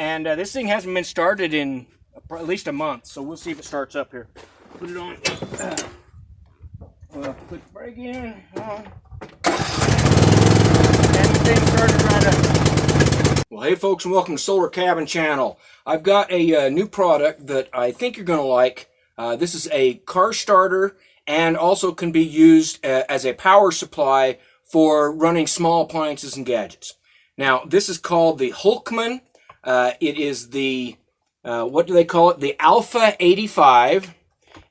And this thing hasn't been started in at least a month, so we'll see if it starts up here. Put it on. Put the brake in. And the thing started right up. Well, hey folks, and welcome to Solarcabin channel. I've got a new product that I think you're going to like. This is a car starter and also can be used as a power supply for running small appliances and gadgets. Now, this is called the Hulkman. It is the, what do they call it? The Alpha 85.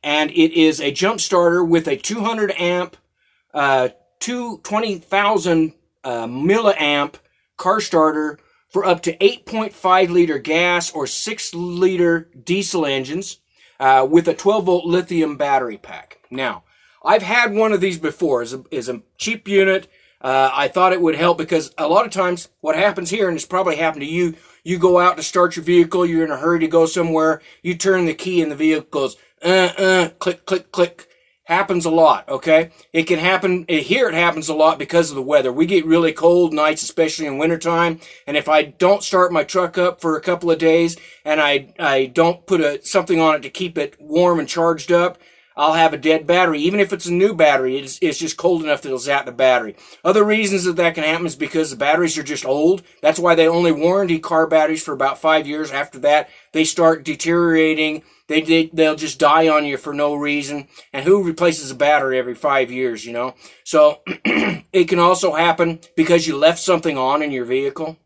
And it is a jump starter with a 200 amp, 20,000 milliamp car starter for up to 8.5 liter gas or 6 liter diesel engines with a 12 volt lithium battery pack. Now, I've had one of these before. It's a cheap unit. I thought it would help because a lot of times what happens here, and it's probably happened to you, you go out to start your vehicle, you're in a hurry to go somewhere, you turn the key and the vehicle goes, click, click, click. Happens a lot, okay? It can happen, here it happens a lot because of the weather. We get really cold nights, especially in wintertime, and if I don't start my truck up for a couple of days and I don't put something on it to keep it warm and charged up, I'll have a dead battery. Even if it's a new battery, it's just cold enough that it'll zap the battery. Other reasons that can happen is because the batteries are just old. That's why they only warranty car batteries for about 5 years. After that, they start deteriorating. They'll just die on you for no reason. And who replaces a battery every 5 years, you know? So it can also happen because you left something on in your vehicle.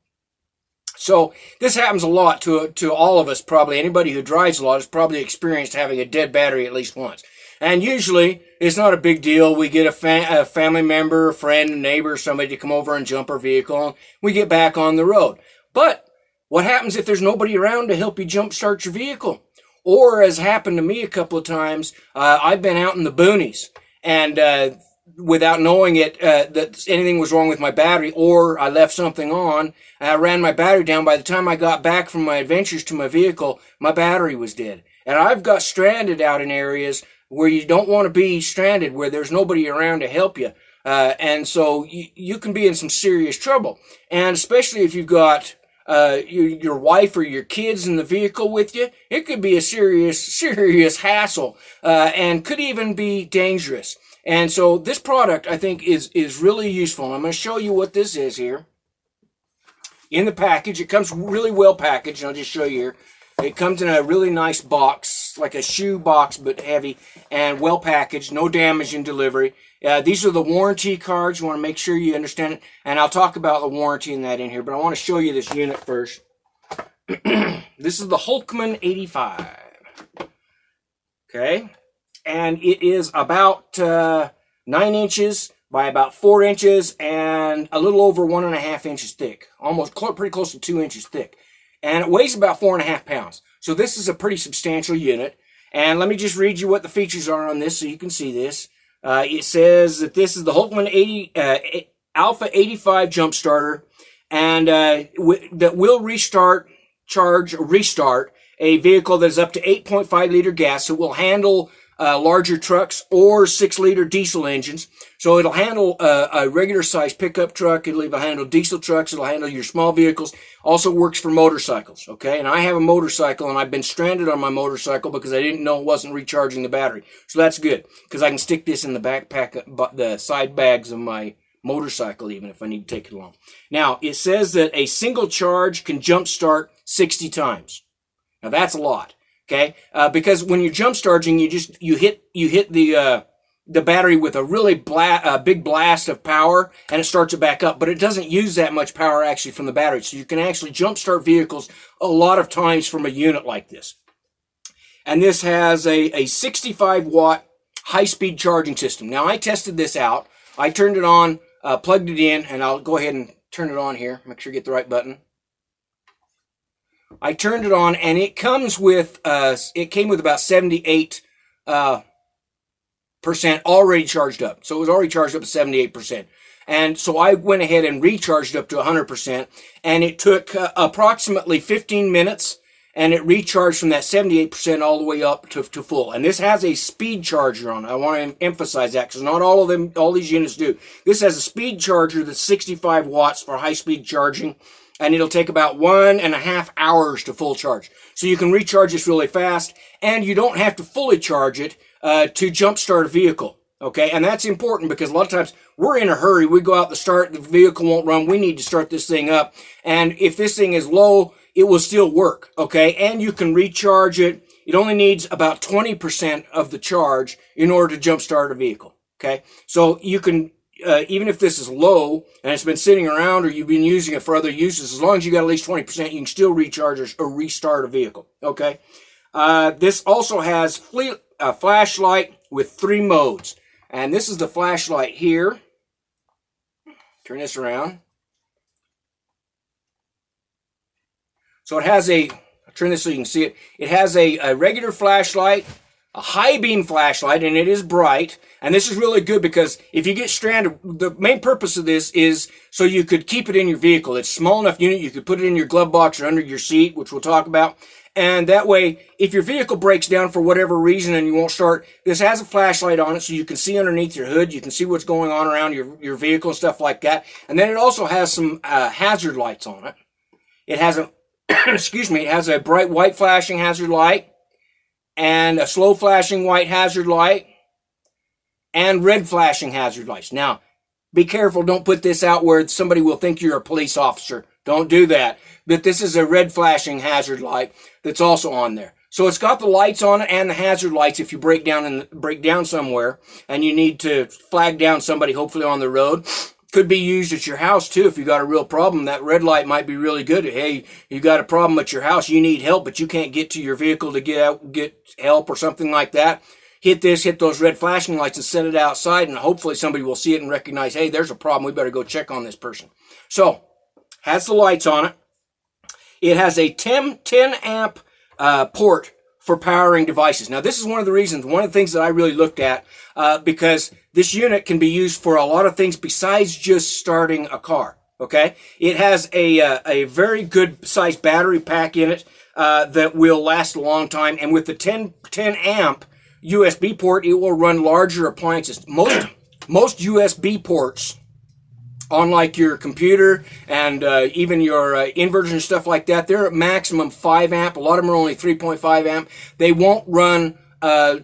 So this happens a lot to all of us probably. Anybody who drives a lot has probably experienced having a dead battery at least once. And usually, it's not a big deal. We get a family member, a friend, a neighbor, somebody to come over and jump our vehicle, and we get back on the road. But what happens if there's nobody around to help you jumpstart your vehicle? Or, as happened to me a couple of times, I've been out in the boonies, and without knowing it, that anything was wrong with my battery, or I left something on, and I ran my battery down. By the time I got back from my adventures to my vehicle, my battery was dead. And I've got stranded out in areas where you don't want to be stranded, where there's nobody around to help you. And so you can be in some serious trouble. And especially if you've got your wife or your kids in the vehicle with you, it could be a serious hassle, and could even be dangerous. And so this product, I think, is really useful. I'm going to show you what this is here. In the package, it comes really well packaged. I'll just show you here. It comes in a really nice box, like a shoe box, but heavy and well packaged, no damage in delivery. These are the warranty cards. You want to make sure you understand it. And I'll talk about the warranty and that in here, but I want to show you this unit first. This is the Hulkman 85. Okay. And it is about 9 inches by about 4 inches and a little over 1.5 inches thick. Pretty close to 2 inches thick. And it weighs about 4.5 pounds. So this is a pretty substantial unit. And let me just read you what the features are on this so you can see this. It says that this is the Hulkman Alpha 85 jump starter, and that will restart a vehicle that is up to 8.5 liter gas. So it will handle larger trucks or 6 liter diesel engines. So it'll handle a regular size pickup truck. It'll handle diesel trucks. It'll handle your small vehicles. Also works for motorcycles. Okay. And I have a motorcycle, and I've been stranded on my motorcycle because I didn't know it wasn't recharging the battery. So that's good because I can stick this in the backpack, the side bags of my motorcycle, even if I need to take it along. Now, it says that a single charge can jumpstart 60 times. Now that's a lot. Okay, because when you're jump starting, you hit the battery with a really big blast of power, and it starts it back up. But it doesn't use that much power actually from the battery, so you can actually jump start vehicles a lot of times from a unit like this. And this has a 65 watt high speed charging system. Now I tested this out. I turned it on, plugged it in, and I'll go ahead and turn it on here. Make sure you get the right button. I turned it on, and it comes with it came with about 78% already charged up. So it was already charged up to 78%. And so I went ahead and recharged up to 100%, and it took approximately 15 minutes, and it recharged from that 78% all the way up to full. And this has a speed charger on it. I want to emphasize that because not all these units do. This has a speed charger that's 65 watts for high speed charging. and it'll take about 1.5 hours to full charge. So you can recharge this really fast, and you don't have to fully charge it to jumpstart a vehicle. Okay, and that's important because a lot of times we're in a hurry. We go out to start, the vehicle won't run. We need to start this thing up. And if this thing is low, it will still work. Okay, and you can recharge it. It only needs about 20% of the charge in order to jumpstart a vehicle. Okay, so you can, even if this is low and it's been sitting around or you've been using it for other uses, as long as you got at least 20%, you can still recharge or restart a vehicle. Okay, this also has a flashlight with 3 modes. And this is the flashlight here. Turn this around. So it has I'll turn this so you can see it. It has a regular flashlight, a high beam flashlight, and it is bright. And this is really good because if you get stranded, the main purpose of this is so you could keep it in your vehicle. It's a small enough unit, you could put it in your glove box or under your seat, which we'll talk about. And that way, if your vehicle breaks down for whatever reason and you won't start, this has a flashlight on it so you can see underneath your hood. You can see what's going on around your vehicle and stuff like that. And then it also has some hazard lights on it. It has a, excuse me, it has a bright white flashing hazard light and a slow flashing white hazard light and red flashing hazard lights. Now, be careful. Don't put this out where somebody will think you're a police officer. Don't do that. But this is a red flashing hazard light that's also on there. So it's got the lights on it and the hazard lights if you break down somewhere and you need to flag down somebody, hopefully on the road. Could be used at your house too if you got a real problem. That red light might be really good. Hey, you got a problem at your house, you need help, but you can't get to your vehicle to get help or something like that. Hit those red flashing lights and set it outside, and hopefully somebody will see it and recognize, hey, there's a problem. We better go check on this person. So, has the lights on it. It has a 10 amp port for powering devices. Now, this is one of the things that I really looked at because this unit can be used for a lot of things besides just starting a car. Okay, it has a very good sized battery pack in it that will last a long time, and with the 10 amp USB port, it will run larger appliances. Most USB ports on like your computer and even your inverters and stuff like that, they're at maximum 5 amp. A lot of them are only 3.5 amp. They won't run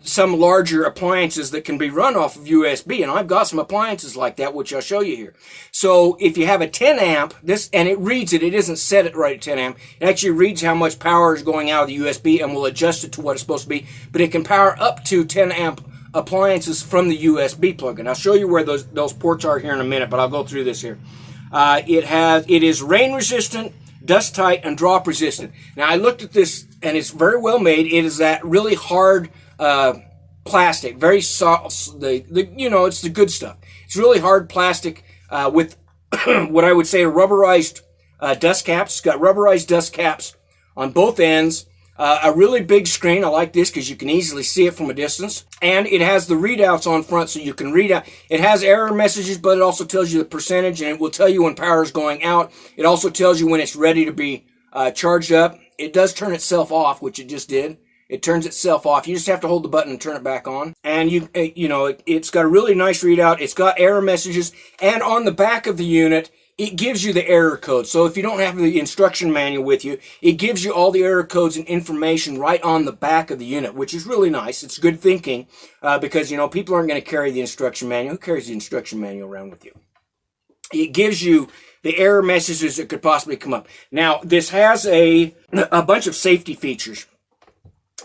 some larger appliances that can be run off of USB, and I've got some appliances like that, which I'll show you here. So if you have a 10 amp, and it reads it isn't set it right at 10 amp, it actually reads how much power is going out of the USB and will adjust it to what it's supposed to be, but it can power up to 10 amp appliances from the USB plug. And I'll show you where those ports are here in a minute, but I'll go through this here. It is rain resistant, dust tight, and drop resistant. Now I looked at this and it's very well made. It is that really hard plastic, very soft. It's the good stuff. It's really hard plastic with what I would say are rubberized dust caps. It's got rubberized dust caps on both ends. A really big screen. I like this because you can easily see it from a distance. And it has the readouts on front so you can read out. It has error messages, but it also tells you the percentage, and it will tell you when power is going out. It also tells you when it's ready to be charged up. It does turn itself off, which it just did. It turns itself off. You just have to hold the button and turn it back on. And it's got a really nice readout. It's got error messages. And on the back of the unit, it gives you the error code. So if you don't have the instruction manual with you, it gives you all the error codes and information right on the back of the unit, which is really nice. It's good thinking because, people aren't going to carry the instruction manual. Who carries the instruction manual around with you? It gives you the error messages that could possibly come up. Now, this has a bunch of safety features.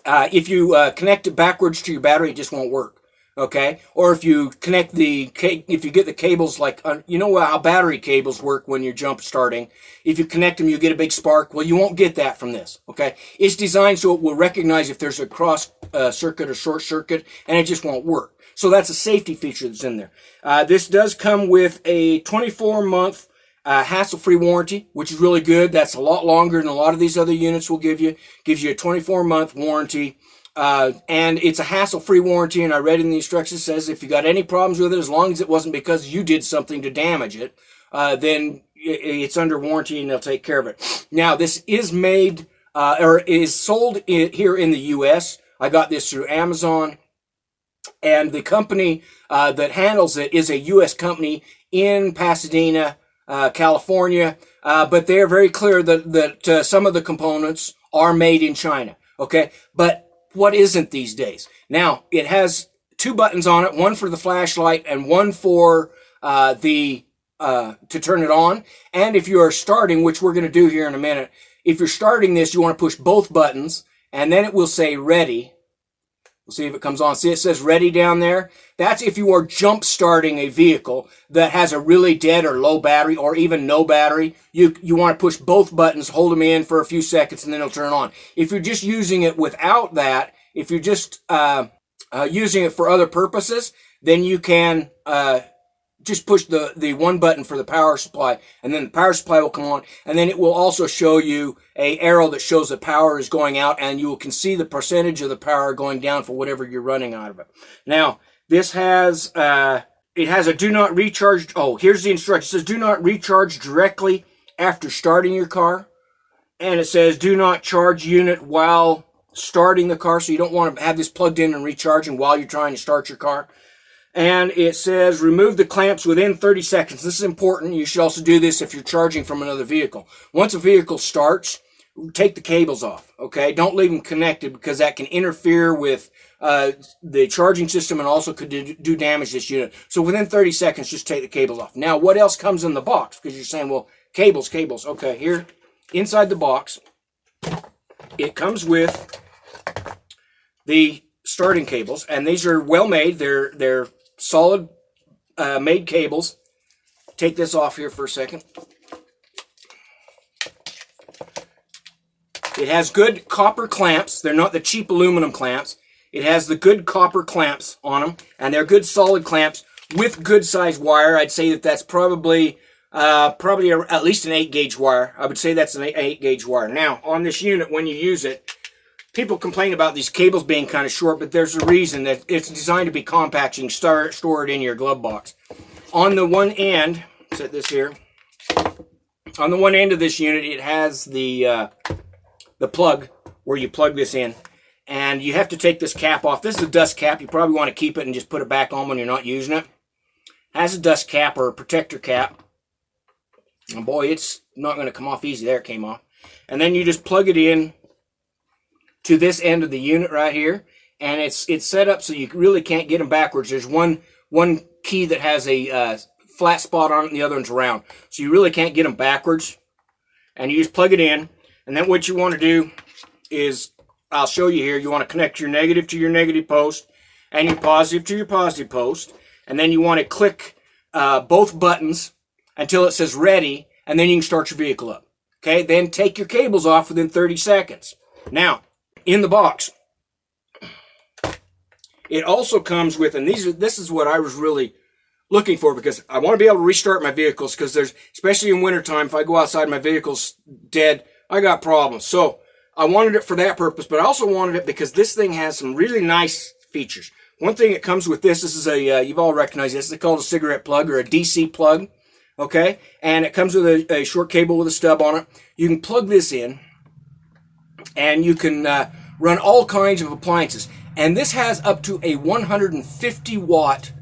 If you connect it backwards to your battery, it just won't work. Okay, or if you get the cables like, how battery cables work when you're jump starting. If you connect them, you get a big spark. Well, you won't get that from this. Okay, it's designed so it will recognize if there's a cross circuit or short circuit, and it just won't work. So that's a safety feature that's in there. This does come with a 24-month hassle-free warranty, which is really good. That's a lot longer than a lot of these other units will give you. Gives you a 24-month warranty. And it's a hassle-free warranty, and I read in the instructions, it says if you got any problems with it, as long as it wasn't because you did something to damage it, then it's under warranty and they'll take care of it. Now, this is made, or is sold here in the U.S. I got this through Amazon, and the company that handles it is a U.S. company in Pasadena, California. but they are very clear that some of the components are made in China. Okay, but what isn't these days? Now, it has two buttons on it, one for the flashlight and one for to turn it on. And if you are starting, which we're going to do here in a minute, if you're starting this, you want to push both buttons, and then it will say ready. We'll see if it comes on. See, it says ready down there. That's if you are jump starting a vehicle that has a really dead or low battery or even no battery. You want to push both buttons, hold them in for a few seconds, and then it'll turn on. If you're just using it without that, if you're just using it for other purposes, then you can just push the one button for the power supply, and then the power supply will come on, and then it will also show you a arrow that shows the power is going out, and you can see the percentage of the power going down for whatever you're running out of it. Now, this has it has a do not recharge. Oh, here's the instruction. It says do not recharge directly after starting your car, and it says do not charge unit while starting the car, so you don't want to have this plugged in and recharging while you're trying to start your car. And it says remove the clamps within 30 seconds. This is important. You should also do this if you're charging from another vehicle. Once a vehicle starts, take the cables off, okay? Don't leave them connected because that can interfere with the charging system and also could do damage to this unit. So within 30 seconds, just take the cables off. Now, what else comes in the box? Because you're saying, well, cables. Okay, here, inside the box, it comes with the starting cables, and these are well made. They're solid made cables. Take this off here for a second. It has good copper clamps. They're not the cheap aluminum clamps. It has the good copper clamps on them, and they're good solid clamps with good size wire. I'd say that that's probably at least an 8-gauge wire. I would say that's an 8-gauge wire. Now, on this unit, when you use it, people complain about these cables being kind of short, but there's a reason that it's designed to be compact. You can store it in your glove box. On the one end, set this here. On the one end of this unit, it has the plug where you plug this in, and you have to take this cap off. This is a dust cap. You probably want to keep it and just put it back on when you're not using it. It has a dust cap or a protector cap. And boy, it's not going to come off easy. There, it came off. And then you just plug it in to this end of the unit right here, and it's set up so you really can't get them backwards. There's one key that has a flat spot on it, and the other one's round, so you really can't get them backwards. And you just plug it in, and then what you want to do is, I'll show you here, you want to connect your negative to your negative post and your positive to your positive post, and then you want to click both buttons until it says ready, and then you can start your vehicle up. Okay, then take your cables off within 30 seconds. Now, in the box, it also comes with, and this is what I was really looking for, because I want to be able to restart my vehicles, because especially in wintertime, if I go outside, my vehicle's dead, I got problems. So I wanted it for that purpose, but I also wanted it because this thing has some really nice features. One thing that comes with this is you've all recognized this, it's called a cigarette plug or a DC plug, okay? And it comes with a short cable with a stub on it. You can plug this in, and you can run all kinds of appliances. And this has up to a 150 watt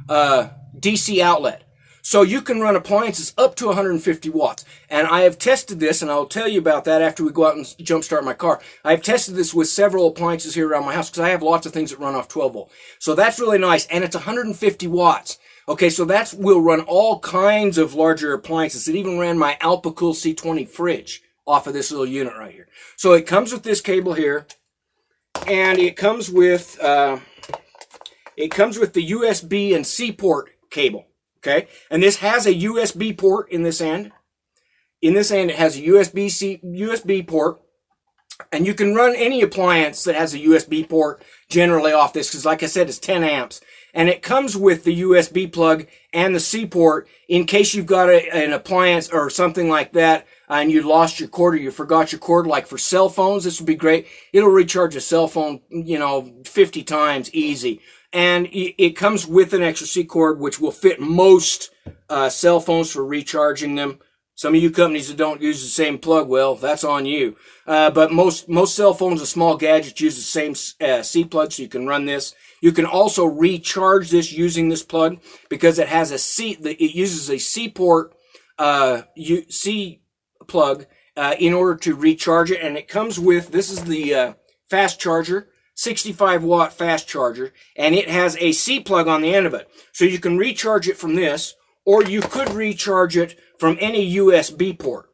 DC outlet. So you can run appliances up to 150 watts. And I have tested this, and I'll tell you about that after we go out and jump start my car. I've tested this with several appliances here around my house because I have lots of things that run off 12 volt. So that's really nice, and it's 150 watts. Okay, so that will run all kinds of larger appliances. It even ran my Alpha Cool C20 fridge off of this little unit right here. So it comes with this cable here, and it comes with the USB and C port cable. Okay, and this has a USB port in this end. In this end, it has a USB port, and you can run any appliance that has a USB port generally off this, because like I said, it's 10 amps. And it comes with the USB plug and the C port in case you've got an appliance or something like that, and you lost your cord or you forgot your cord, like for cell phones, this would be great. It'll recharge a cell phone, 50 times easy. And it comes with an extra C cord, which will fit most cell phones for recharging them. Some of you companies that don't use the same plug, well, that's on you. But most cell phones and small gadgets use the same C plug, so you can run this. You can also recharge this using this plug because it has it uses a C port, C plug in order to recharge it. And it comes with, this is the fast charger, 65 watt fast charger, and it has a C plug on the end of it. So you can recharge it from this, or you could recharge it from any USB port.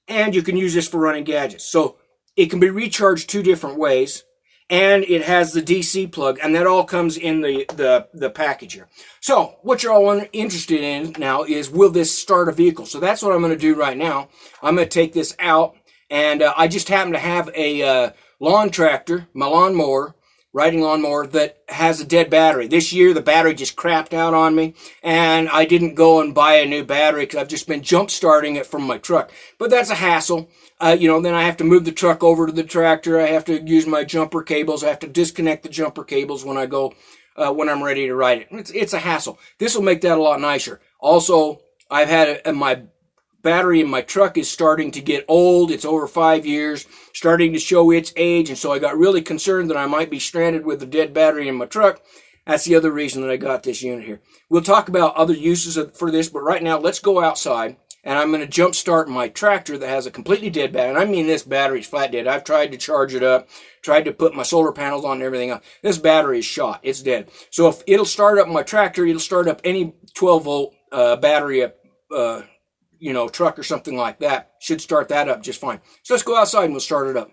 And you can use this for running gadgets. So it can be recharged two different ways. And it has the DC plug, and that all comes in the package here. So what you're all interested in now is, will this start a vehicle? So that's what I'm going to do right now. I'm going to take this out, and I just happen to have a lawn tractor, my lawnmower, riding lawnmower, that has a dead battery. This year the battery just crapped out on me, and I didn't go and buy a new battery because I've just been jump starting it from my truck. But that's a hassle. Then I have to move the truck over to the tractor. I have to use my jumper cables. I have to disconnect the jumper cables when I go, when I'm ready to ride it. It's a hassle. This will make that a lot nicer. Also, I've had my battery in my truck is starting to get old. It's over 5 years, starting to show its age. And so I got really concerned that I might be stranded with a dead battery in my truck. That's the other reason that I got this unit here. We'll talk about other uses for this, but right now let's go outside. And I'm going to jump start my tractor that has a completely dead battery. And I mean, this battery is flat dead. I've tried to charge it up, tried to put my solar panels on and everything else. This battery is shot. It's dead. So if it'll start up my tractor, it'll start up any 12-volt battery, truck or something like that. Should start that up just fine. So let's go outside and we'll start it up.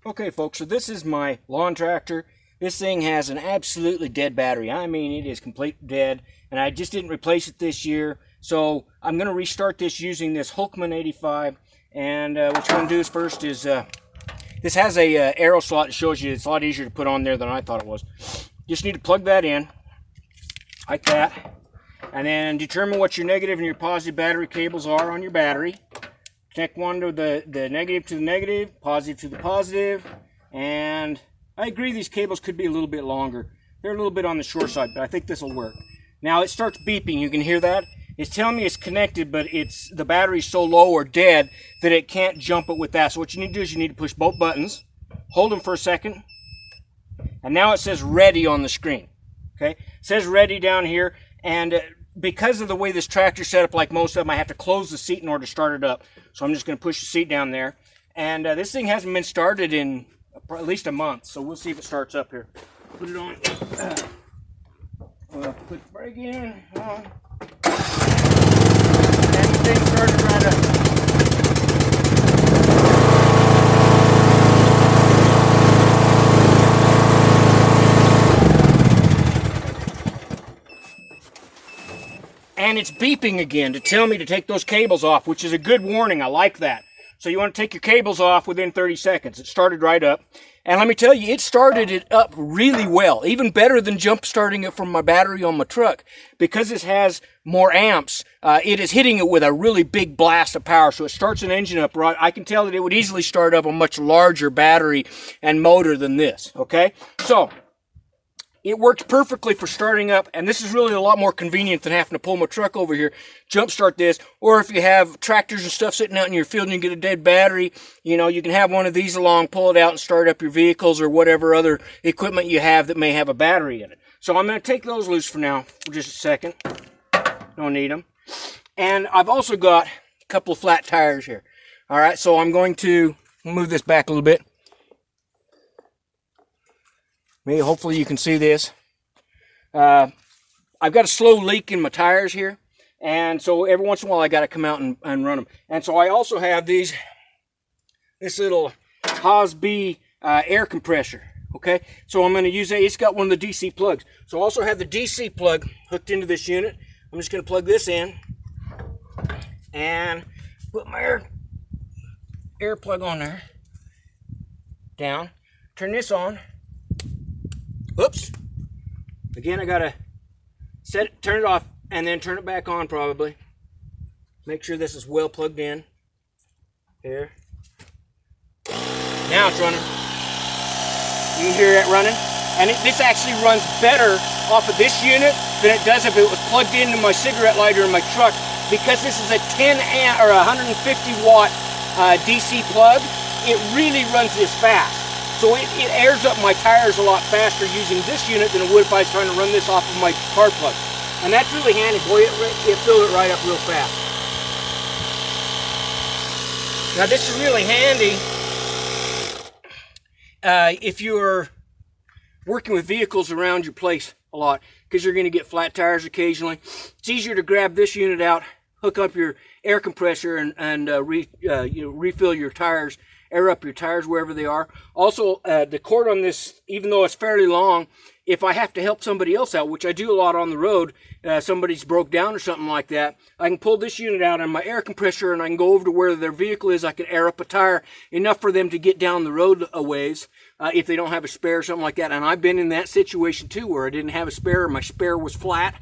Okay, folks, so this is my lawn tractor. This thing has an absolutely dead battery. I mean, it is completely dead. And I just didn't replace it this year. So I'm going to restart this using this Hulkman 85, and what you're going to do is first is, this has a arrow slot that shows you it's a lot easier to put on there than I thought it was. Just need to plug that in, like that, and then determine what your negative and your positive battery cables are on your battery. Connect one to the negative to the negative, positive to the positive, and I agree these cables could be a little bit longer. They're a little bit on the short side, but I think this will work. Now it starts beeping, you can hear that? It's telling me it's connected, but the battery's so low or dead that it can't jump it with that. So what you need to do is you need to push both buttons, hold them for a second, and now it says ready on the screen. Okay, it says ready down here, and because of the way this tractor's set up, like most of them, I have to close the seat in order to start it up. So I'm just going to push the seat down there, and this thing hasn't been started in at least a month, so we'll see if it starts up here. Put it on. Put the brake in. On. And the thing started right up. And it's beeping again to tell me to take those cables off, which is a good warning. I like that. So you want to take your cables off within 30 seconds. It started right up. And let me tell you, it started it up really well, even better than jump starting it from my battery on my truck. Because it has more amps, it is hitting it with a really big blast of power. So it starts an engine up right. I can tell that it would easily start up a much larger battery and motor than this, okay? So it works perfectly for starting up, and this is really a lot more convenient than having to pull my truck over here, jump start this, or if you have tractors and stuff sitting out in your field and you get a dead battery, you can have one of these along, pull it out and start up your vehicles or whatever other equipment you have that may have a battery in it. So I'm going to take those loose for now, for just a second. Don't need them. And I've also got a couple of flat tires here. All right, so I'm going to move this back a little bit. Maybe hopefully you can see this. I've got a slow leak in my tires here, and so every once in a while I got to come out and run them. And so I also have this little Hosby air compressor. Okay, so I'm going to use that. It's got one of the DC plugs. So I also have the DC plug hooked into this unit. I'm just going to plug this in and put my air plug on there. Down. Turn this on. Oops. Again, I gotta turn it off and then turn it back on probably. Make sure this is well plugged in. Here. Now it's running. You can hear it running. And this actually runs better off of this unit than it does if it was plugged into my cigarette lighter in my truck, because this is a 10 amp or 150 watt DC plug. It really runs this fast. So it airs up my tires a lot faster using this unit than it would if I was trying to run this off of my car plug. And that's really handy, boy. It filled it right up real fast. Now this is really handy if you're working with vehicles around your place a lot, because you're going to get flat tires occasionally. It's easier to grab this unit out, hook up your air compressor, and refill your tires, air up your tires wherever they are. Also, the cord on this, even though it's fairly long, if I have to help somebody else out, which I do a lot on the road, somebody's broke down or something like that, I can pull this unit out on my air compressor and I can go over to where their vehicle is. I can air up a tire enough for them to get down the road a ways if they don't have a spare or something like that. And I've been in that situation too, where I didn't have a spare or my spare was flat.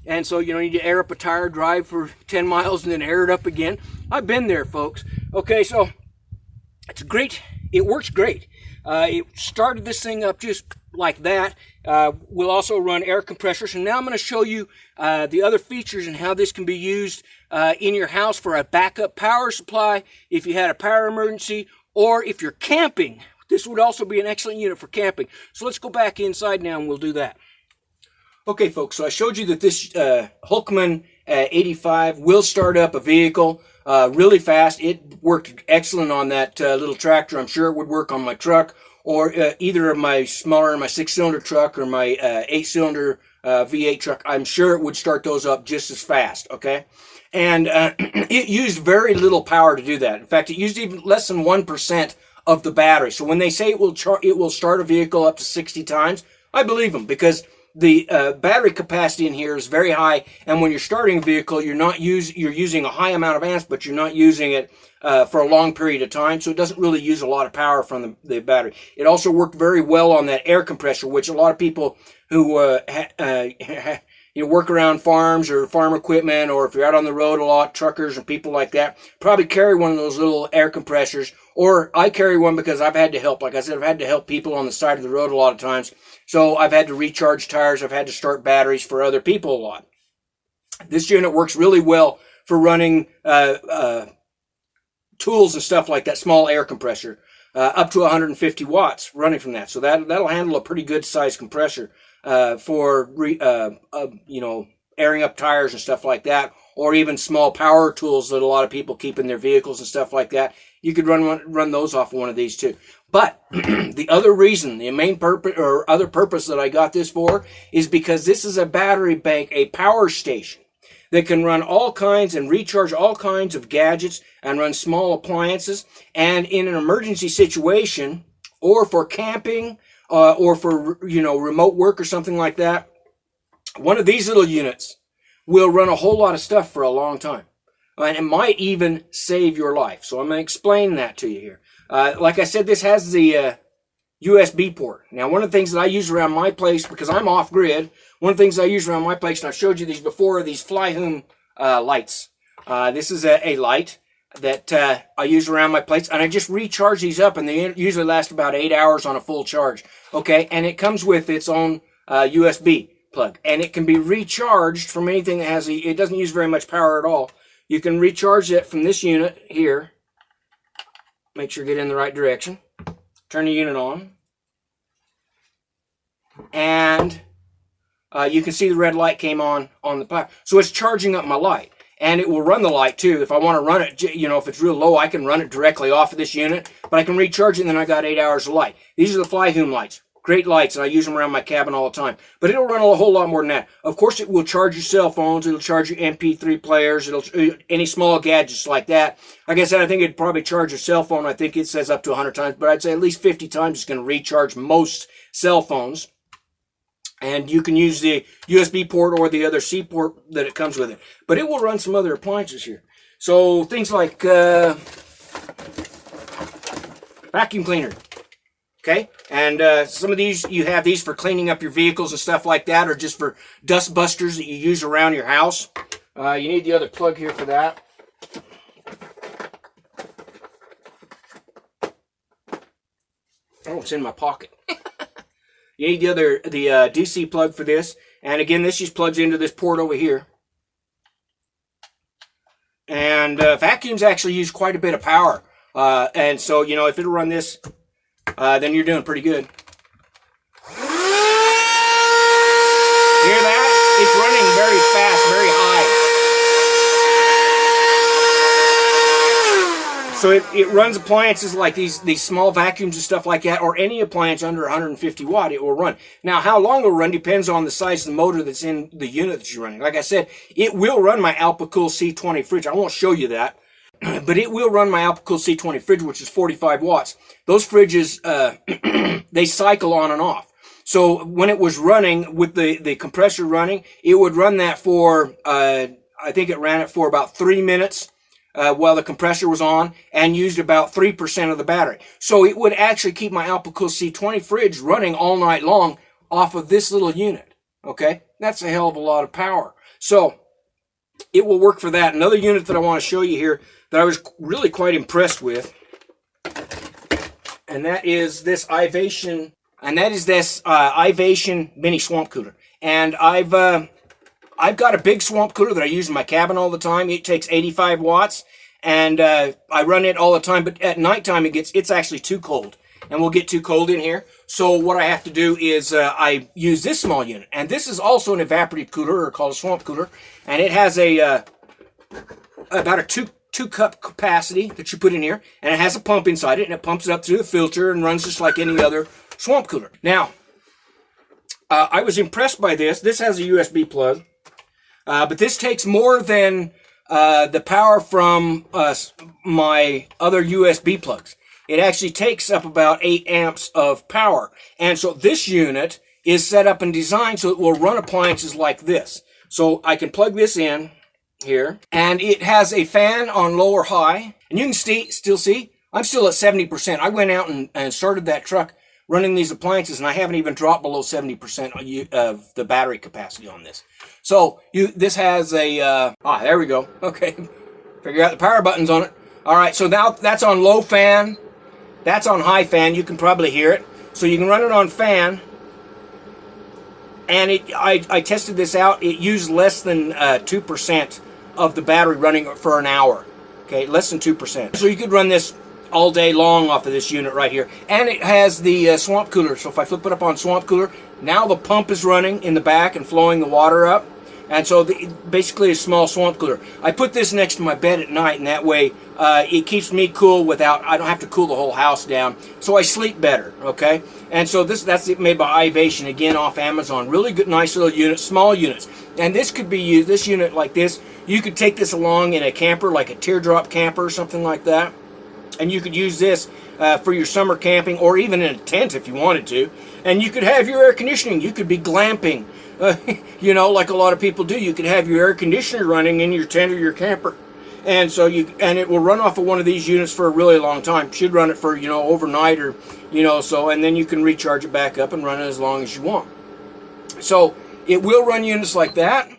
And so, you need to air up a tire, drive for 10 miles, and then air it up again. I've been there, folks. Okay, so it's great. It works great. It started this thing up just like that. We'll also run air compressors. And now I'm going to show you the other features and how this can be used in your house for a backup power supply if you had a power emergency, or if you're camping. This would also be an excellent unit for camping. So let's go back inside now and we'll do that. Okay, folks, so I showed you that this Hulkman 85 will start up a vehicle really fast. It worked excellent on that little tractor. I'm sure it would work on my truck, or either of my smaller, my 6-cylinder truck or my 8-cylinder V8 truck. I'm sure it would start those up just as fast, okay? And it used very little power to do that. In fact, it used even less than 1% of the battery. So when they say it will start a vehicle up to 60 times, I believe them, because the battery capacity in here is very high, and when you're starting a vehicle, you're using a high amount of amps, but you're not using it for a long period of time, so it doesn't really use a lot of power from the battery. It also worked very well on that air compressor, which a lot of people who work around farms or farm equipment, or if you're out on the road a lot, truckers and people like that, probably carry one of those little air compressors. Or I carry one because I've had to help. Like I said, I've had to help people on the side of the road a lot of times. So I've had to recharge tires. I've had to start batteries for other people a lot. This unit works really well for running tools and stuff like that, small air compressor, up to 150 watts running from that. So that'll handle a pretty good size compressor for airing up tires and stuff like that, or even small power tools that a lot of people keep in their vehicles and stuff like that. You could run those off of one of these too. But the other reason, the main purpose or other purpose that I got this for, is because this is a battery bank, a power station that can run all kinds and recharge all kinds of gadgets and run small appliances. And in an emergency situation, or for camping, or for remote work or something like that, one of these little units will run a whole lot of stuff for a long time. And it might even save your life. So I'm going to explain that to you here. Like I said, this has the USB port. Now, one of the things that I use around my place, because I'm off-grid, one of the things I use around my place, and I've showed you these before, are these Flyhoom lights. This is a light that I use around my place, and I just recharge these up, and they usually last about 8 hours on a full charge. Okay, and it comes with its own USB plug, and it can be recharged from anything that it doesn't use very much power at all. You can recharge it from this unit here. Make sure you get in the right direction. Turn the unit on. And you can see the red light came on the power. So it's charging up my light. And it will run the light too. If I want to run it, if it's real low, I can run it directly off of this unit. But I can recharge it, and then I got 8 hours of light. These are the Flyhoom lights. Great lights, and I use them around my cabin all the time. But it'll run a whole lot more than that. Of course, it will charge your cell phones. It'll charge your MP3 players. Any small gadgets like that. Like I said, I think it'd probably charge your cell phone. I think it says up to 100 times, but I'd say at least 50 times it's going to recharge most cell phones. And you can use the USB port or the other C port that it comes with it. But it will run some other appliances here. So things like vacuum cleaner. Okay, and some of these, you have these for cleaning up your vehicles and stuff like that, or just for dust busters that you use around your house. You need the other plug here for that. Oh, it's in my pocket. You need the DC plug for this, and again, this just plugs into this port over here. And vacuums actually use quite a bit of power, and so if it'll run this. Then you're doing pretty good. Hear that? It's running very fast, very high. So it runs appliances like these small vacuums and stuff like that, or any appliance under 150 watt, it will run. Now, how long it will run depends on the size of the motor that's in the unit that you're running. Like I said, it will run my AlpaCool C20 fridge. I won't show you that, but it will run my AlpaCool C20 fridge, which is 45 watts. Those fridges, they cycle on and off. So when it was running with the compressor running, it would run that for, I think it ran it for about 3 minutes. While the compressor was on, and used about 3% of the battery. So it would actually keep my AlpaCool C20 fridge running all night long off of this little unit. Okay? That's a hell of a lot of power. So it will work for that. Another unit that I want to show you here that I was really quite impressed with, and that is this Ivation, Ivation mini swamp cooler. And I've got a big swamp cooler that I use in my cabin all the time. It takes 85 watts, and I run it all the time. But at nighttime, it's actually too cold, and we'll get too cold in here. So what I have to do is I use this small unit, and this is also an evaporative cooler, or called a swamp cooler, and it has about a two cup capacity that you put in here, and it has a pump inside it, and it pumps it up through the filter and runs just like any other swamp cooler. Now, I was impressed by this. This has a USB plug. But this takes more than the power from my other USB plugs. It actually takes up about 8 amps of power. And so this unit is set up and designed so it will run appliances like this. So I can plug this in here, and it has a fan on low or high. And you can still see, I'm still at 70%. I went out and started that truck running these appliances, and I haven't even dropped below 70% of the battery capacity on this. So this has a, there we go. Okay, figure out the power buttons on it. All right, so now that's on low fan. That's on high fan. You can probably hear it. So you can run it on fan. And I tested this out. It used less than 2% of the battery running for an hour. Okay, less than 2%. So you could run this all day long off of this unit right here. And it has the swamp cooler. So if I flip it up on swamp cooler, now the pump is running in the back and flowing the water up. And so basically a small swamp cooler. I put this next to my bed at night, and that way it keeps me cool I don't have to cool the whole house down. So I sleep better, okay? And so that's made by Ivation, again, off Amazon. Really good, nice little unit, small units. And this could be used, this unit like this, you could take this along in a camper, like a teardrop camper or something like that. And you could use this for your summer camping, or even in a tent if you wanted to. And you could have your air conditioning. You could be glamping, you know, like a lot of people do. You could have your air conditioner running in your tent or your camper. And so it will run off of one of these units for a really long time. Should run it for, you know, overnight, or, you know, so, and then you can recharge it back up and run it as long as you want. So it will run units like that.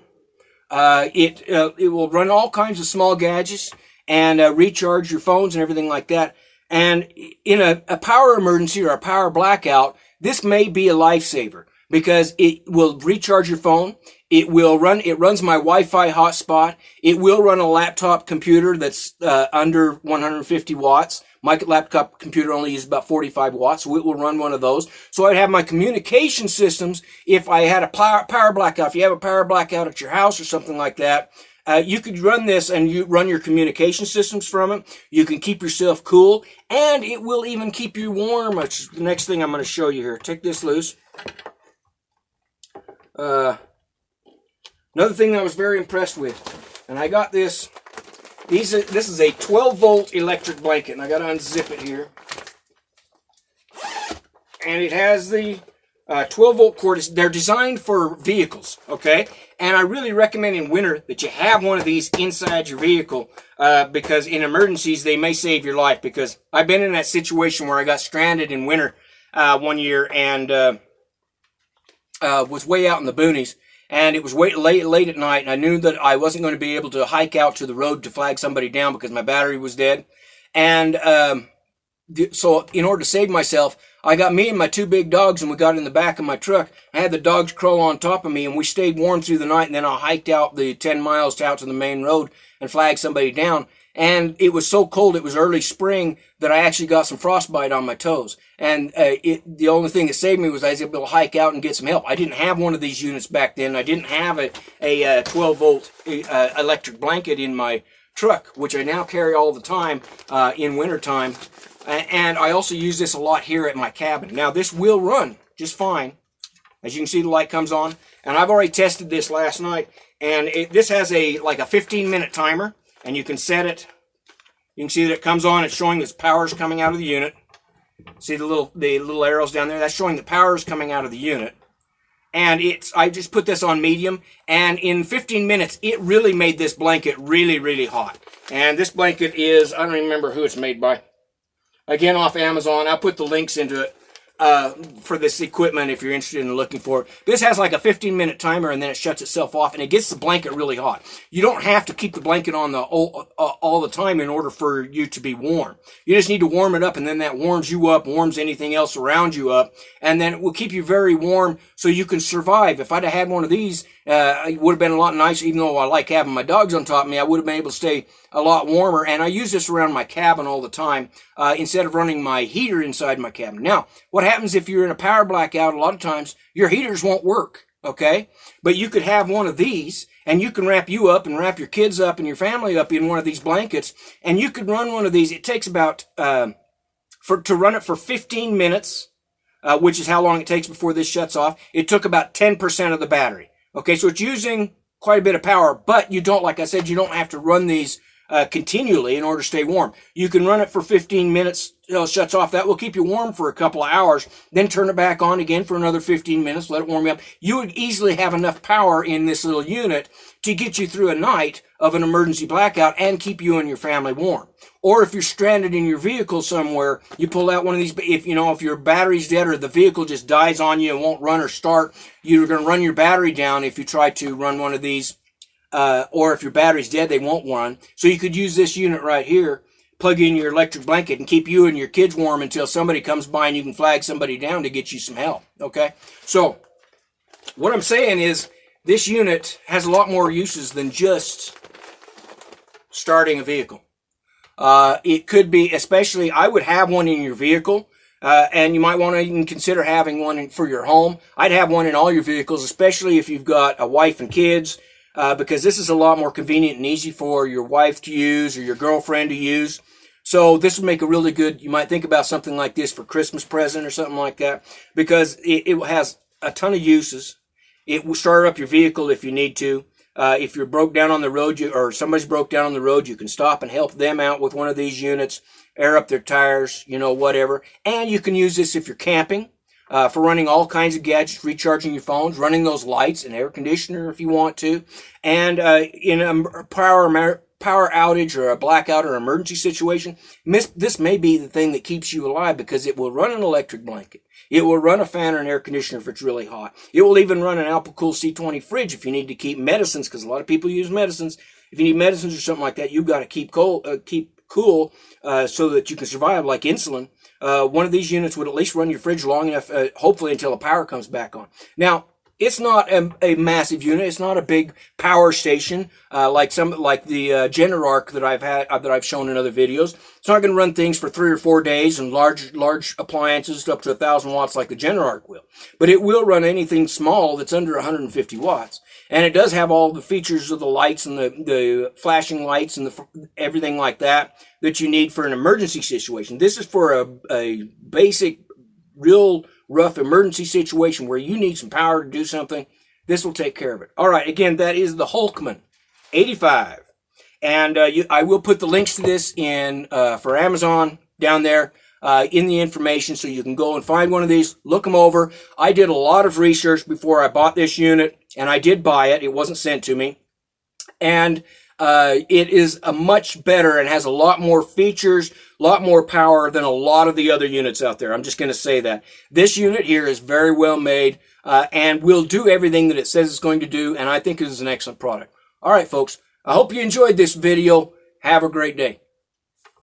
It will run all kinds of small gadgets and recharge your phones and everything like that. And in a power emergency or a power blackout, this may be a lifesaver, because it will recharge your phone. It runs my Wi-Fi hotspot. It will run a laptop computer that's under 150 watts. My laptop computer only uses about 45 watts, so it will run one of those. So I'd have my communication systems if I had a power blackout. If you have a power blackout at your house or something like that, you could run this and you run your communication systems from it. You can keep yourself cool, and it will even keep you warm, which is the next thing I'm going to show you here. Take this loose. Another thing that I was very impressed with, and I got this. This is a 12-volt electric blanket, and I got to unzip it here. And it has the 12-volt cord. They're designed for vehicles, okay? And I really recommend in winter that you have one of these inside your vehicle, because in emergencies, they may save your life. Because I've been in that situation where I got stranded in winter one year, and was way out in the boonies. And it was late at night, and I knew that I wasn't going to be able to hike out to the road to flag somebody down because my battery was dead. And so in order to save myself, I got me and my 2 big dogs, and we got in the back of my truck. I had the dogs crawl on top of me, and we stayed warm through the night, and then I hiked out the 10 miles out to the main road and flagged somebody down. And it was so cold, it was early spring, that I actually got some frostbite on my toes. And the only thing that saved me was I was able to hike out and get some help. I didn't have one of these units back then. I didn't have a 12-volt electric blanket in my truck, which I now carry all the time in wintertime. And I also use this a lot here at my cabin. Now, this will run just fine. As you can see, the light comes on. And I've already tested this last night. And this has like a 15-minute timer. And you can set it. You can see that it comes on. It's showing that power is coming out of the unit. See the little arrows down there? That's showing that power is coming out of the unit. And I just put this on medium, and in 15 minutes, it really made this blanket really, really hot. And this blanket is, I don't even remember who it's made by. Again, off Amazon. I'll put the links into it for this equipment if you're interested in looking for it. This has like a 15-minute timer, and then it shuts itself off, and it gets the blanket really hot. You don't have to keep the blanket on all the time in order for you to be warm. You just need to warm it up, and then that warms you up, warms anything else around you up, and then it will keep you very warm so you can survive. If I'd have had one of these, it would have been a lot nicer. Even though I like having my dogs on top of me, I would have been able to stay a lot warmer. And I use this around my cabin all the time instead of running my heater inside my cabin. Now, what happens if you're in a power blackout? A lot of times your heaters won't work, okay? But you could have one of these, and you can wrap you up and wrap your kids up and your family up in one of these blankets, and you could run one of these. It takes about to run it for 15 minutes, which is how long it takes before this shuts off. It took about 10% of the battery. Okay, so it's using quite a bit of power, but you don't, like I said, you don't have to run these continually in order to stay warm. You can run it for 15 minutes till it shuts off. That will keep you warm for a couple of hours. Then turn it back on again for another 15 minutes. Let it warm you up. You would easily have enough power in this little unit to get you through a night of an emergency blackout and keep you and your family warm. Or if you're stranded in your vehicle somewhere, you pull out one of these. If your battery's dead or the vehicle just dies on you and won't run or start, you're going to run your battery down if you try to run one of these. Or if your battery's dead, they won't run. So you could use this unit right here, plug in your electric blanket, and keep you and your kids warm until somebody comes by and you can flag somebody down to get you some help. Okay? So what I'm saying is this unit has a lot more uses than just starting a vehicle. It could be, especially, I would have one in your vehicle. And you might want to even consider having one for your home. I'd have one in all your vehicles, especially if you've got a wife and kids. Because this is a lot more convenient and easy for your wife to use or your girlfriend to use. So this would make a really good, you might think about something like this for Christmas present or something like that, because it has a ton of uses. It will start up your vehicle if you need to. If you're broke down on the road, or somebody's broke down on the road, you can stop and help them out with one of these units, air up their tires, whatever. And you can use this if you're camping. For running all kinds of gadgets, recharging your phones, running those lights, an air conditioner if you want to. And in a power outage or a blackout or emergency situation, this may be the thing that keeps you alive, because it will run an electric blanket. It will run a fan or an air conditioner if it's really hot. It will even run an Alpha-Cool C20 fridge if you need to keep medicines, because a lot of people use medicines. If you need medicines or something like that, you've got to keep cool so that you can survive, like insulin. One of these units would at least run your fridge long enough, hopefully until the power comes back on. Now, it's not a massive unit. It's not a big power station like the Generarc that I've shown in other videos. It's not going to run things for 3 or 4 days and large appliances up to 1,000 watts like the Generarc will. But it will run anything small that's under 150 watts. And it does have all the features of the lights and the flashing lights and everything like that you need for an emergency situation. This is for a basic, real rough emergency situation where you need some power to do something. This will take care of it. All right, again, that is the Hulkman 85. And I will put the links to this in for Amazon down there in the information, so you can go and find one of these, look them over. I did a lot of research before I bought this unit, and I did buy it. It wasn't sent to me. And it is a much better and has a lot more features, a lot more power than a lot of the other units out there. I'm just going to say that. This unit here is very well made and will do everything that it says it's going to do, and I think it is an excellent product. All right, folks. I hope you enjoyed this video. Have a great day.